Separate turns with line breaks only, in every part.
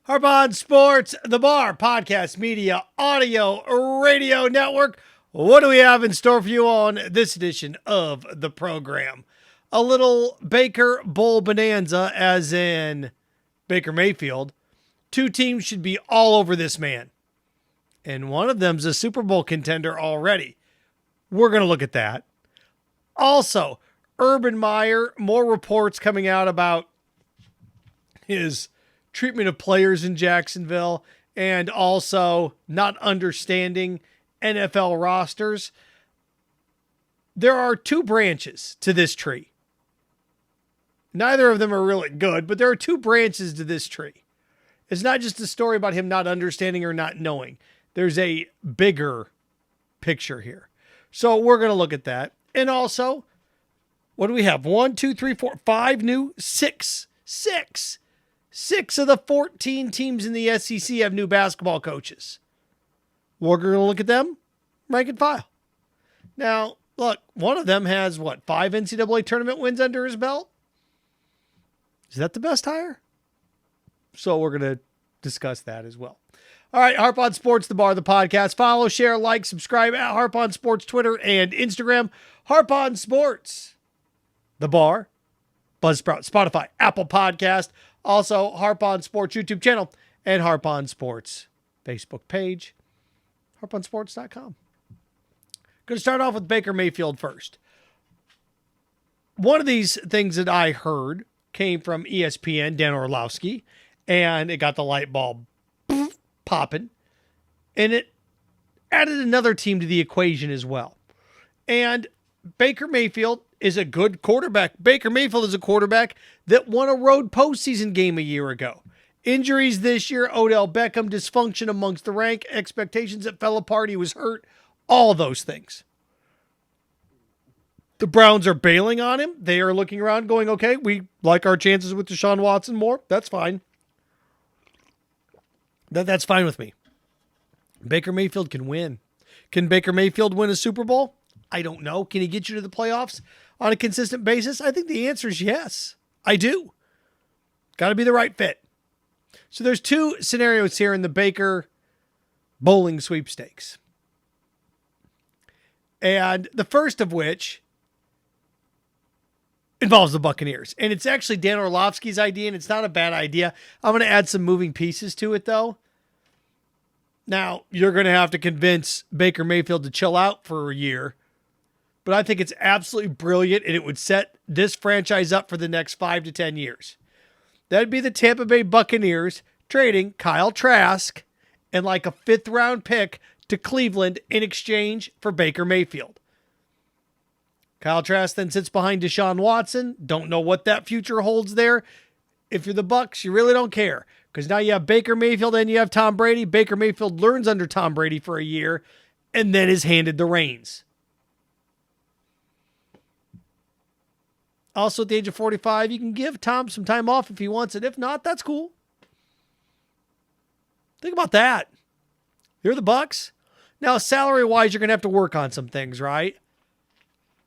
Harp on Sports, the Bar, podcast, media, audio, radio network. What do we have in store for you on this edition of the program? A little Baker Bowl bonanza, as in Baker Mayfield. Two teams should be all over this man. And one of them's a Super Bowl contender already. We're going to look at that. Also, Urban Meyer, more reports coming out about his treatment of players in Jacksonville and also not understanding NFL rosters. There are two branches to this tree. Neither of them are really good, but there are two branches to this tree. It's not just a story about him not understanding or not knowing. There's a bigger picture here. So we're going to look at that. And also, what do we have? 6 of the 14 teams in the SEC have new basketball coaches. We're going to look at them, rank and file. Now, look, one of them has, 5 NCAA tournament wins under his belt? Is that the best hire? So we're going to discuss that as well. All right, Harp on Sports, the Bar, the podcast. Follow, share, like, subscribe at Harp on Sports, Twitter, and Instagram. Harp on Sports, the Bar, Buzzsprout, Spotify, Apple Podcast. Also, Harp on Sports YouTube channel and Harp on Sports Facebook page, harponsports.com. Going to start off with Baker Mayfield first. One of these things that I heard came from ESPN, Dan Orlovsky, and it got the light bulb popping, and it added another team to the equation as well. And Baker Mayfield is a good quarterback. Baker Mayfield is a quarterback that won a road postseason game a year ago. Injuries this year, Odell Beckham, dysfunction amongst the rank, expectations that fell apart, he was hurt, all those things. The Browns are bailing on him. They are looking around going, okay, we like our chances with Deshaun Watson more. That's fine. That's fine with me. Baker Mayfield can win. Can Baker Mayfield win a Super Bowl? I don't know. Can he get you to the playoffs on a consistent basis? I think the answer is yes. I do. Got to be the right fit. So there's two scenarios here in the Baker bowling sweepstakes. And the first of which involves the Buccaneers. And it's actually Dan Orlovsky's idea, and it's not a bad idea. I'm going to add some moving pieces to it, though. Now, you're going to have to convince Baker Mayfield to chill out for a year. But I think it's absolutely brilliant, and it would set this franchise up for the next 5 to 10 years. That'd be the Tampa Bay Buccaneers trading Kyle Trask and like a 5th-round pick to Cleveland in exchange for Baker Mayfield. Kyle Trask then sits behind Deshaun Watson. Don't know what that future holds there. If you're the Bucs, you really don't care, because now you have Baker Mayfield and you have Tom Brady. Baker Mayfield learns under Tom Brady for a year and then is handed the reins. Also, at the age of 45, you can give Tom some time off if he wants it. If not, that's cool. Think about that. You're the Bucs. Now, salary-wise, you're going to have to work on some things, right?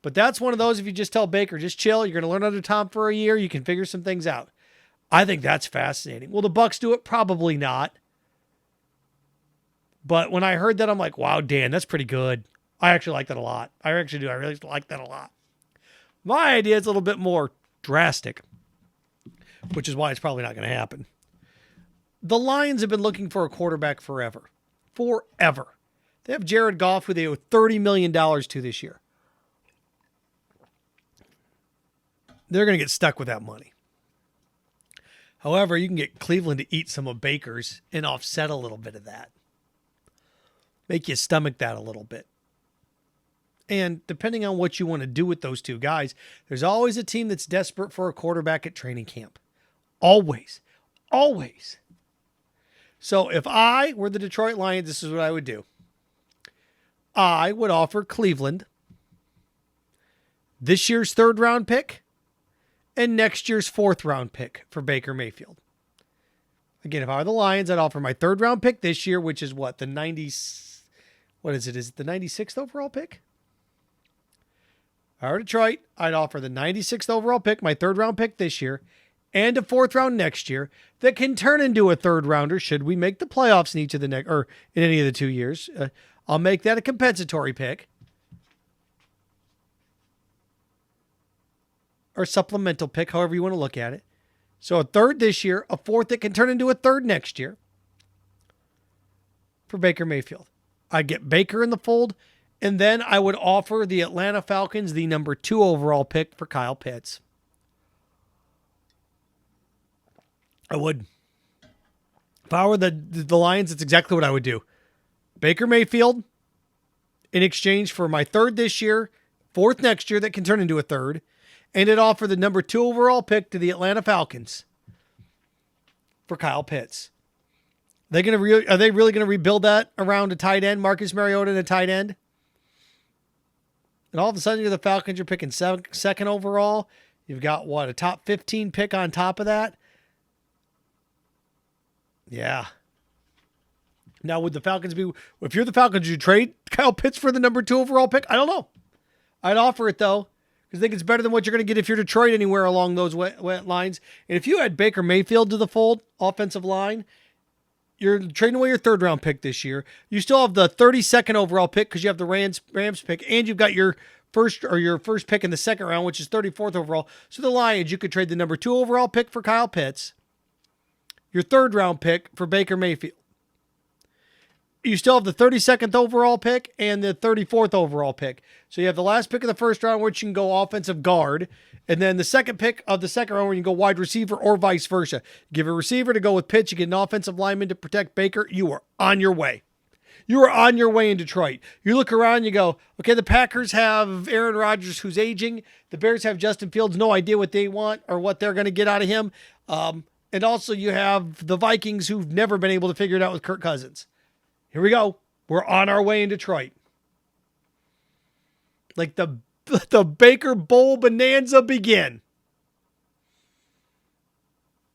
But that's one of those, if you just tell Baker, just chill, you're going to learn under Tom for a year, you can figure some things out. I think that's fascinating. Will the Bucs do it? Probably not. But when I heard that, I'm like, wow, Dan, that's pretty good. I actually like that a lot. I actually do. I really like that a lot. My idea is a little bit more drastic, which is why it's probably not going to happen. The Lions have been looking for a quarterback forever. Forever. They have Jared Goff, who they owe $30 million to this year. They're going to get stuck with that money. However, you can get Cleveland to eat some of Baker's and offset a little bit of that. Make you stomach that a little bit. And depending on what you want to do with those two guys, there's always a team that's desperate for a quarterback at training camp. Always. Always. So if I were the Detroit Lions, this is what I would do. I would offer Cleveland this year's 3rd-round pick and next year's 4th-round pick for Baker Mayfield. Again, if I were the Lions, I'd offer my 3rd-round pick this year, which is what, the 90s? What is it? Is it the 96th overall pick? If I were Detroit, I'd offer the 96th overall pick, my 3rd-round pick this year, and a fourth round next year that can turn into a third rounder should we make the playoffs in each of the next or in any of the 2 years. I'll make that a compensatory pick or supplemental pick, however you want to look at it. So a third this year, a fourth that can turn into a third next year for Baker Mayfield. I get Baker in the fold, and then I would offer the Atlanta Falcons the number 2 overall pick for Kyle Pitts. I would. If I were the Lions, it's exactly what I would do. Baker Mayfield in exchange for my third this year, fourth next year that can turn into a third, and it offer the number 2 overall pick to the Atlanta Falcons for Kyle Pitts. Are they really going to rebuild that around a tight end, Marcus Mariota and a tight end? And all of a sudden, you're the Falcons, you're picking second overall. You've got, a top 15 pick on top of that? Yeah. Now, would the Falcons if you're the Falcons, would you trade Kyle Pitts for the number 2 overall pick? I don't know. I'd offer it, though, because I think it's better than what you're going to get if you're Detroit anywhere along those wet lines. And if you had Baker Mayfield to the fold, offensive line, you're trading away your third round pick this year. You still have the 32nd overall pick because you have the Rams pick, and you've got your first pick in the second round, which is 34th overall. So the Lions, you could trade the number 2 overall pick for Kyle Pitts, your third round pick for Baker Mayfield. You still have the 32nd overall pick and the 34th overall pick. So you have the last pick of the first round, which you can go offensive guard. And then the second pick of the second round, where you can go wide receiver or vice versa. Give a receiver to go with Pitts. You get an offensive lineman to protect Baker. You are on your way. You are on your way in Detroit. You look around, you go, okay, the Packers have Aaron Rodgers, who's aging. The Bears have Justin Fields, no idea what they want or what they're going to get out of him. And also you have the Vikings, who've never been able to figure it out with Kirk Cousins. Here we go. We're on our way in Detroit. Like the Baker Bowl bonanza begin.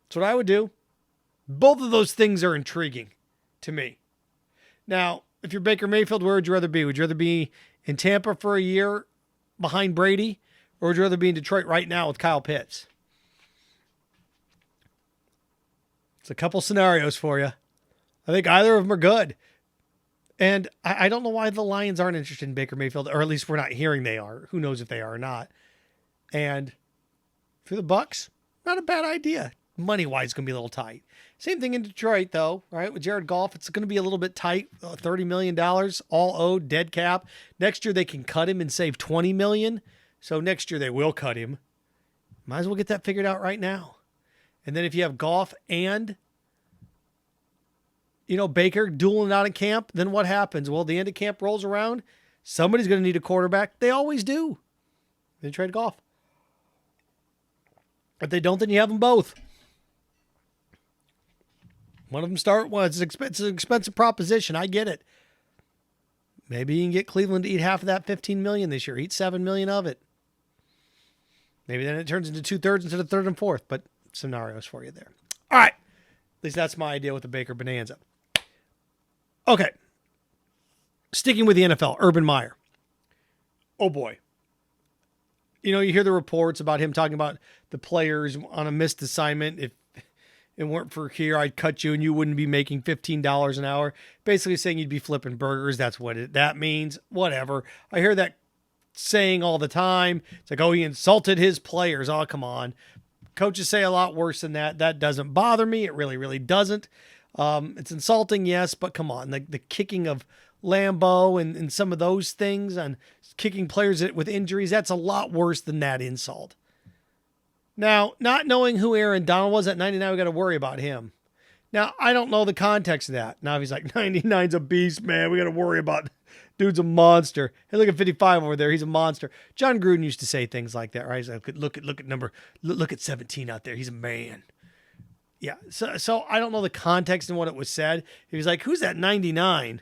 That's what I would do. Both of those things are intriguing to me. Now, if you're Baker Mayfield, where would you rather be? Would you rather be in Tampa for a year behind Brady, or would you rather be in Detroit right now with Kyle Pitts? It's a couple scenarios for you. I think either of them are good. And I don't know why the Lions aren't interested in Baker Mayfield, or at least we're not hearing they are. Who knows if they are or not. And for the Bucs, not a bad idea. Money-wise, it's going to be a little tight. Same thing in Detroit, though, right? With Jared Goff, it's going to be a little bit tight. $30 million, all owed, dead cap. Next year, they can cut him and save $20 million. So next year, they will cut him. Might as well get that figured out right now. And then if you have Goff and Baker dueling out in camp, then what happens? Well, the end of camp rolls around. Somebody's going to need a quarterback. They always do. They trade Goff. If they don't, then you have them both. One of them start. Well, it's an expensive proposition. I get it. Maybe you can get Cleveland to eat half of that $15 million this year. Eat $7 million of it. Maybe then it turns into 2/3 instead of third and fourth. But scenarios for you there. All right. At least that's my idea with the Baker bonanza. Okay. Sticking with the NFL, Urban Meyer. Oh boy. You hear the reports about him talking about the players on a missed assignment. If it weren't for here, I'd cut you and you wouldn't be making $15 an hour. Basically saying you'd be flipping burgers. That's what that means. Whatever. I hear that saying all the time. It's like, oh, he insulted his players. Oh, come on. Coaches say a lot worse than that. That doesn't bother me. It really, really doesn't. It's insulting, yes, but come on. The kicking of Lambeau and some of those things and kicking players with injuries, that's a lot worse than that insult. Now, not knowing who Aaron Donald was at 99, we got to worry about him. Now, I don't know the context of that. Now, if he's like, 99's a beast, man, we got to worry about dude's a monster. Hey, look at 55 over there. He's a monster. John Gruden used to say things like that, right? He's like, look at 17 out there. He's a man. Yeah. So I don't know the context and what it was said. He was like, who's that 99?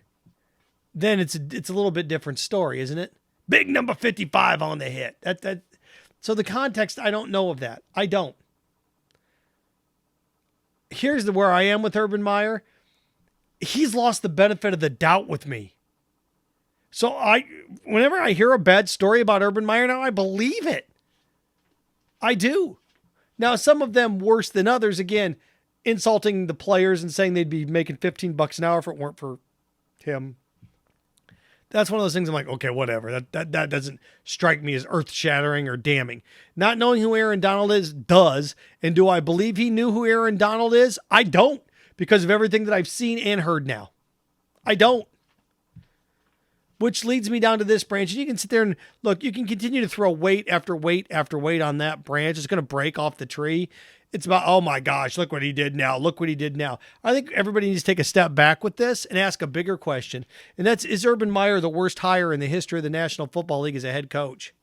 Then it's a little bit different story, isn't it? Big number 55 on the hit. So the context, I don't know of that. I don't. Here's where I am with Urban Meyer. He's lost the benefit of the doubt with me. So whenever I hear a bad story about Urban Meyer now, I believe it. I do. Now, some of them worse than others, again, insulting the players and saying they'd be making $15 an hour if it weren't for him. That's one of those things I'm like, okay, whatever. That doesn't strike me as earth-shattering or damning. Not knowing who Aaron Donald is does. And do I believe he knew who Aaron Donald is? I don't, because of everything that I've seen and heard now. I don't. Which leads me down to this branch. And you can sit there and look, you can continue to throw weight after weight after weight on that branch. It's going to break off the tree. It's about, oh my gosh, look what he did now. Look what he did now. I think everybody needs to take a step back with this and ask a bigger question. And that's, is Urban Meyer the worst hire in the history of the National Football League as a head coach?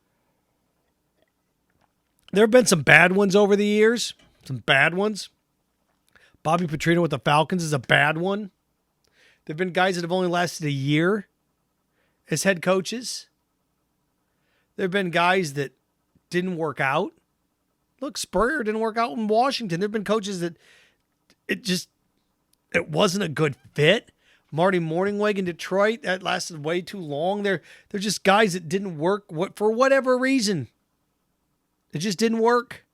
There have been some bad ones over the years. Some bad ones. Bobby Petrino with the Falcons is a bad one. There have been guys that have only lasted a year as head coaches. There have been guys that didn't work out. Look, Spurrier didn't work out in Washington. There have been coaches that it wasn't a good fit. Marty Morningweg in Detroit, that lasted way too long. They're just guys that didn't work for whatever reason. It just didn't work.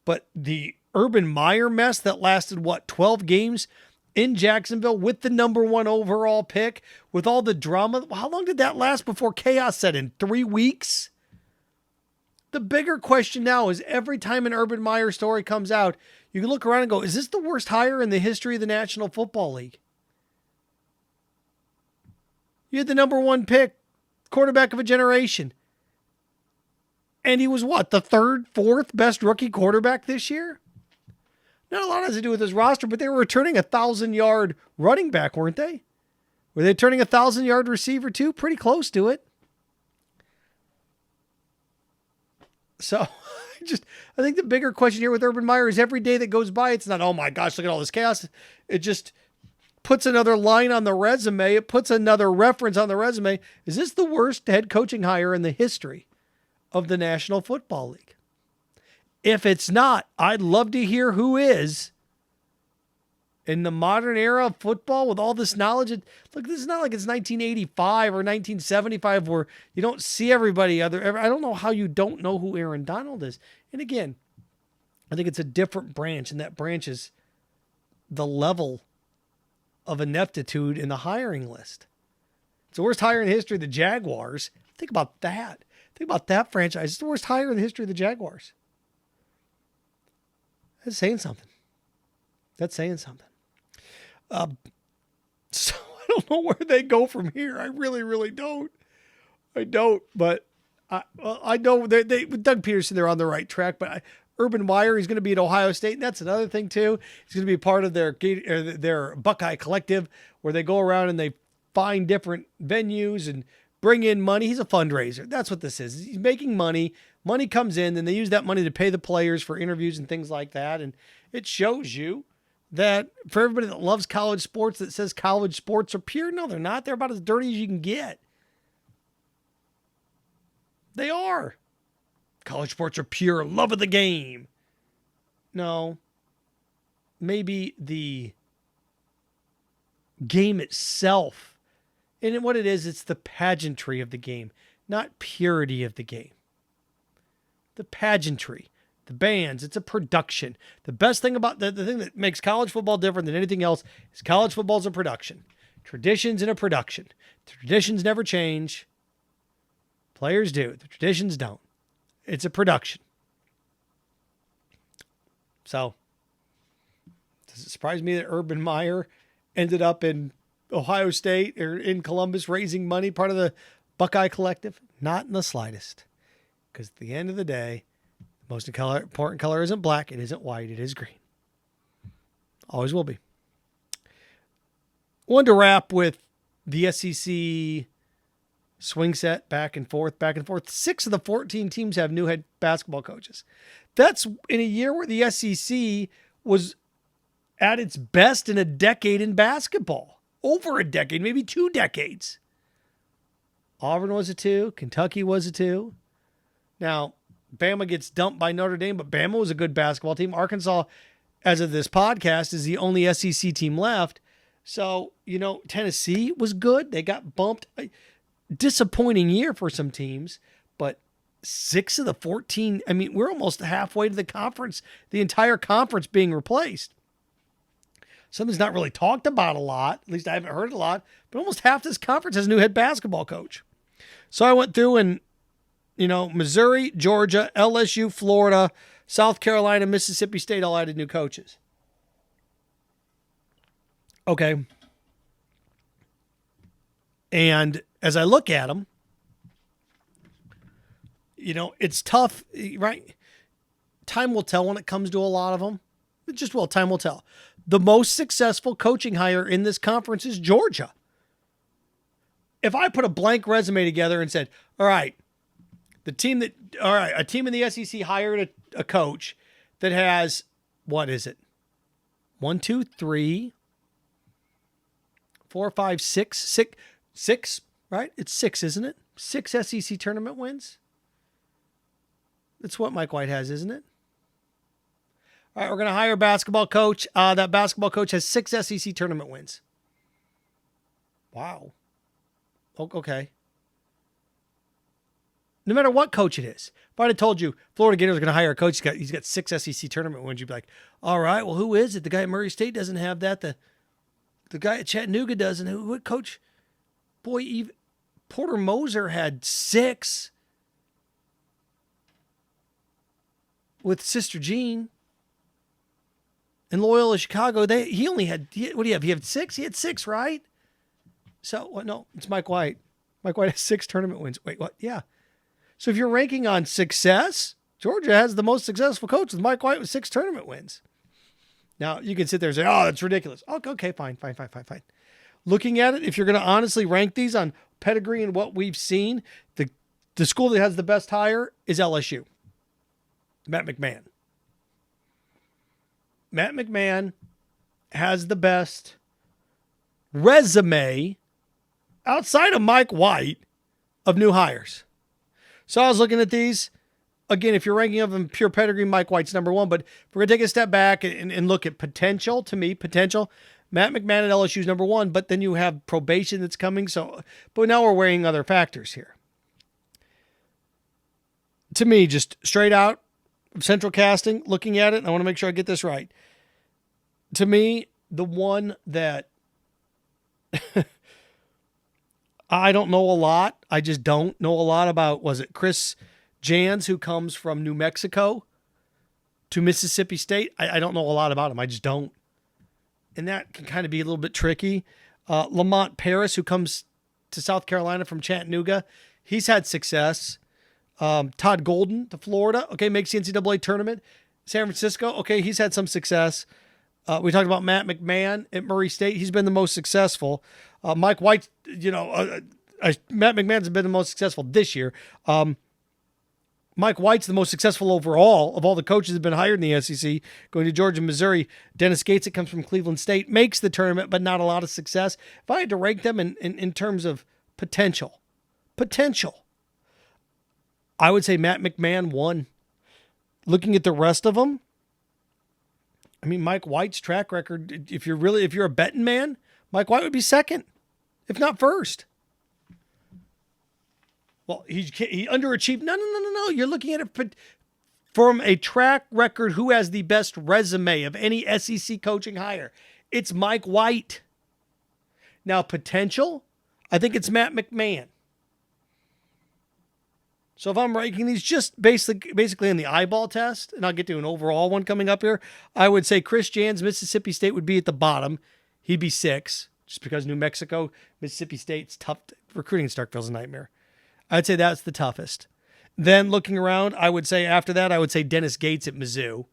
But the Urban Meyer mess that lasted, 12 games in Jacksonville with the number 1 overall pick, with all the drama. How long did that last before chaos set in? 3 weeks? The bigger question now is every time an Urban Meyer story comes out, you can look around and go, is this the worst hire in the history of the National Football League? You had the number 1 pick, quarterback of a generation. And he was the 3rd, 4th best rookie quarterback this year? Not a lot has to do with his roster, but they were returning a 1,000-yard running back, weren't they? Were they turning a 1,000-yard receiver too? Pretty close to it. So I think the bigger question here with Urban Meyer is every day that goes by, it's not, oh my gosh, look at all this chaos. It just puts another line on the resume. It puts another reference on the resume. Is this the worst head coaching hire in the history of the National Football League? If it's not, I'd love to hear who is. In the modern era of football, with all this knowledge, look, this is not like it's 1985 or 1975 where you don't see everybody. I don't know how you don't know who Aaron Donald is. And again, I think it's a different branch, and that branch is the level of ineptitude in the hiring list. It's the worst hire in the history of the Jaguars. Think about that. Think about that franchise. It's the worst hire in the history of the Jaguars. That's saying something. That's saying something. So I don't know where they go from here. I really, really don't. I don't. But I know they with Doug Peterson, they're on the right track. But Urban Meyer, he's going to be at Ohio State, and that's another thing too. He's going to be part of their Buckeye Collective, where they go around and they find different venues and bring in money. He's a fundraiser. That's what this is. He's making money. Money comes in, and they use that money to pay the players for interviews and things like that. And it shows you that for everybody that loves college sports, that says college sports are pure, no, they're not. They're about as dirty as you can get. They are. College sports are pure love of the game. No. Maybe the game itself. And what it is, it's the pageantry of the game, not purity of the game. The pageantry. The bands, it's a production. The best thing about the thing that makes college football different than anything else is college football is a production. Traditions in a production. The traditions never change. Players do. The traditions don't. It's a production. So, does it surprise me that Urban Meyer ended up in Ohio State or in Columbus raising money, part of the Buckeye Collective? Not in the slightest. Because at the end of the day, most important color isn't black. It isn't white. It is green. Always will be. Wanted to wrap with the SEC swing set back and forth, back and forth. 6 of the 14 teams have new head basketball coaches. That's in a year where the SEC was at its best in a decade in basketball. Over a decade, maybe 2 decades. Auburn was a 2. Kentucky was a 2. Now, Bama gets dumped by Notre Dame, but Bama was a good basketball team. Arkansas, as of this podcast, is the only SEC team left. So, Tennessee was good. They got bumped. Disappointing year for some teams, but 6 of the 14. I mean, we're almost halfway to the conference, the entire conference being replaced. Something's not really talked about a lot. At least I haven't heard a lot. But almost half this conference has a new head basketball coach. So I went through and, Missouri, Georgia, LSU, Florida, South Carolina, Mississippi State all added new coaches. Okay. And as I look at them, it's tough, right? Time will tell when it comes to a lot of them. Time will tell. The most successful coaching hire in this conference is Georgia. If I put a blank resume together and said, all right, a team in the SEC hired a coach that has, what is it? 1, 2, 3, 4, 5, 6, right? It's 6, isn't it? 6 SEC tournament wins. That's what Mike White has, isn't it? All right, we're going to hire a basketball coach. That basketball coach has 6 SEC tournament wins. Wow. Okay. No matter what coach it is. If I'd have told you Florida Gators are going to hire a coach, he's got 6 SEC tournament wins, you'd be like, all right, well, who is it? The guy at Murray State doesn't have that. The guy at Chattanooga doesn't. What coach? Boy, Porter Moser had 6 with Sister Jean. In Loyola Chicago, he only had, what do you have? He had 6? He had 6, right? So, what? No, it's Mike White. Mike White has 6 tournament wins. Wait, what? Yeah. So if you're ranking on success, Georgia has the most successful coach with Mike White with 6 tournament wins. Now, you can sit there and say, oh, that's ridiculous. Okay, fine. Looking at it, if you're going to honestly rank these on pedigree and what we've seen, the school that has the best hire is LSU. Matt McMahon. Matt McMahon has the best resume outside of Mike White of new hires. So I was looking at these. Again, if you're ranking of them pure pedigree, Mike White's number 1. But if we're going to take a step back and look at potential, Matt McMahon at LSU is number 1. But then you have probation that's coming. But now we're weighing other factors here. To me, just straight out, central casting, looking at it, I want to make sure I get this right. To me, the one that I don't know a lot, I just don't know a lot about, was it Chris Jans, who comes from New Mexico to Mississippi State? I don't know a lot about him. I just don't. And that can kind of be a little bit tricky. Lamont Paris, who comes to South Carolina from Chattanooga, he's had success. Todd Golden to Florida, okay, makes the NCAA tournament. San Francisco, okay, he's had some success. We talked about Matt McMahon at Murray State. He's been the most successful. Mike White, Matt McMahon's been the most successful this year. Mike White's the most successful overall of all the coaches that have been hired in the SEC, going to Georgia, Missouri. Dennis Gates, that comes from Cleveland State, makes the tournament, but not a lot of success. If I had to rank them in terms of potential, I would say Matt McMahon 1. Looking at the rest of them, I mean, Mike White's track record, if you're a betting man, Mike White would be 2nd, if not 1st. Well, he underachieved. No. You're looking at it from a track record. Who has the best resume of any SEC coaching hire? It's Mike White. Now, potential, I think it's Matt McMahon. So if I'm ranking these just basically in the eyeball test, and I'll get to an overall one coming up here, I would say Chris Jans, Mississippi State would be at the bottom. He'd be 6, just because New Mexico, Mississippi State's tough. Recruiting in Starkville's a nightmare. I'd say that's the toughest. Then looking around, I would say Dennis Gates at Mizzou.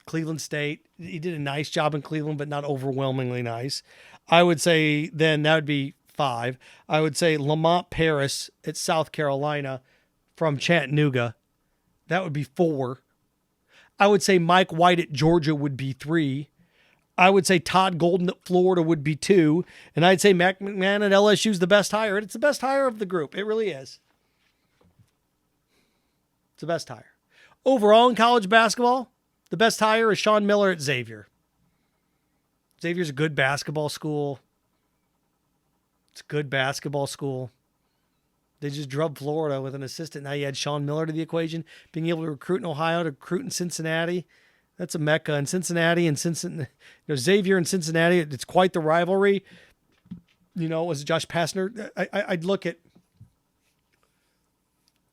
Cleveland State, he did a nice job in Cleveland, but not overwhelmingly nice. I would say then that would be 5. I would say Lamont Paris at South Carolina from Chattanooga. That would be 4. I would say Mike White at Georgia would be 3. I would say Todd Golden at Florida would be 2. And I'd say Matt McMahon at LSU is the best hire. It's the best hire of the group. It really is. It's the best hire. Overall in college basketball, the best hire is Sean Miller at Xavier. Xavier's a good basketball school. It's a good basketball school. They just drubbed Florida with an assistant. Now you add Sean Miller to the equation, being able to recruit in Ohio, to recruit in Cincinnati. That's a mecca. And Cincinnati and Xavier and Cincinnati, it's quite the rivalry. Was Josh Pastner?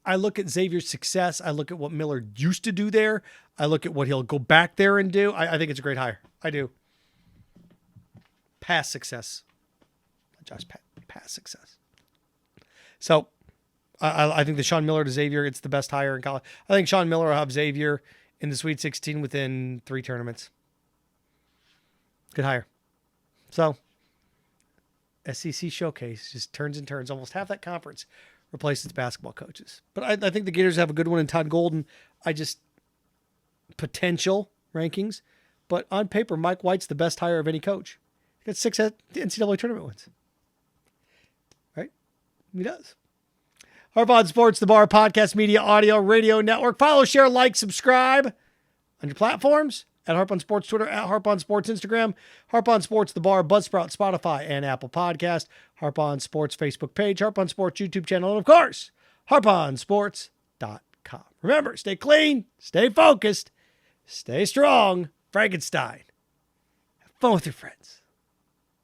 I look at Xavier's success. I look at what Miller used to do there. I look at what he'll go back there and do. I think it's a great hire. I do. Past success. Past success. So I think the Sean Miller to Xavier, it's the best hire in college. I think Sean Miller will have Xavier in the Sweet 16 within 3 tournaments. Good hire. So SEC Showcase just turns and turns. Almost half that conference replaces basketball coaches. But I think the Gators have a good one in Todd Golden. Potential rankings. But on paper, Mike White's the best hire of any coach. He got 6 NCAA tournament wins. Right? He does. Harp Sports, the Bar Podcast Media Audio Radio Network. Follow, share, like, subscribe on your platforms. At Harp on Sports Twitter, at Harp on Sports Instagram, Harp on Sports, The Bar, Buzzsprout, Spotify, and Apple Podcast, Harp on Sports Facebook page, Harp on Sports YouTube channel, and of course, harponsports.com. Remember, stay clean, stay focused, stay strong, Frankenstein. Have fun with your friends.